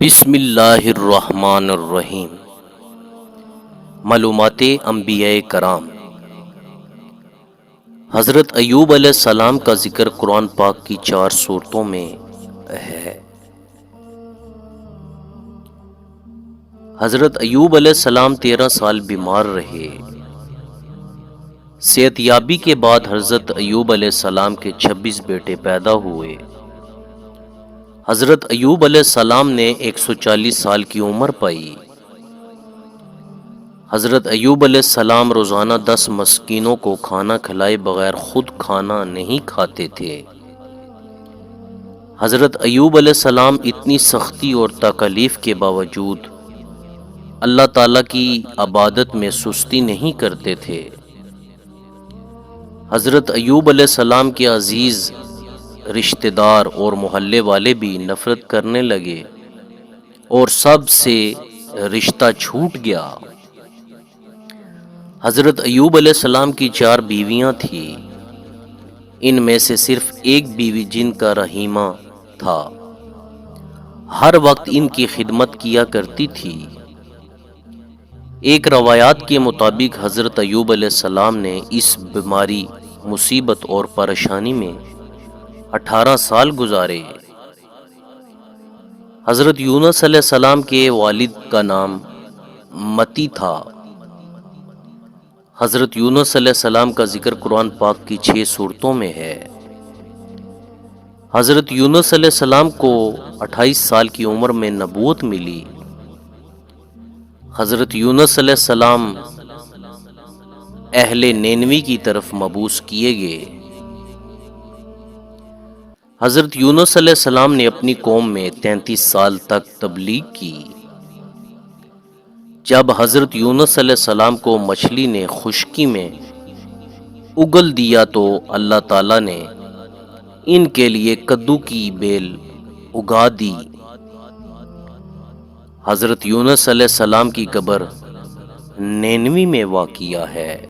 بسم اللہ الرحمن الرحیم۔ معلومات انبیاء کرام۔ حضرت ایوب علیہ السلام کا ذکر قرآن پاک کی 4 سورتوں میں ہے۔ حضرت ایوب علیہ السلام 13 سال بیمار رہے۔ صحت یابی کے بعد حضرت ایوب علیہ السلام کے 26 بیٹے پیدا ہوئے۔ حضرت ایوب علیہ السلام نے 140 سال کی عمر پائی۔ حضرت ایوب علیہ السلام روزانہ 10 مسکینوں کو کھانا کھلائے بغیر خود کھانا نہیں کھاتے تھے۔ حضرت ایوب علیہ السلام اتنی سختی اور تکالیف کے باوجود اللہ تعالیٰ کی عبادت میں سستی نہیں کرتے تھے۔ حضرت ایوب علیہ السلام کے عزیز رشتہ دار اور محلے والے بھی نفرت کرنے لگے اور سب سے رشتہ چھوٹ گیا۔ حضرت ایوب علیہ السلام کی 4 بیویاں تھیں۔ ان میں سے صرف ایک بیوی جن کا رحیمہ تھا ہر وقت ان کی خدمت کیا کرتی تھی۔ ایک روایات کے مطابق حضرت ایوب علیہ السلام نے اس بیماری، مصیبت اور پریشانی میں 18 سال گزارے۔ حضرت یونس علیہ السلام کے والد کا نام متی تھا۔ حضرت یونس علیہ السلام کا ذکر قرآن پاک کی 6 سورتوں میں ہے۔ حضرت یونس علیہ السلام کو 28 سال کی عمر میں نبوت ملی۔ حضرت یونس علیہ السلام اہل نینوی کی طرف مبعوث کیے گئے۔ حضرت یونس علیہ السلام نے اپنی قوم میں 33 سال تک تبلیغ کی۔ جب حضرت یونس علیہ السلام کو مچھلی نے خشکی میں اگل دیا تو اللہ تعالیٰ نے ان کے لیے کدو کی بیل اگا دی۔ حضرت یونس علیہ السلام کی قبر نینوی میں واقع ہے۔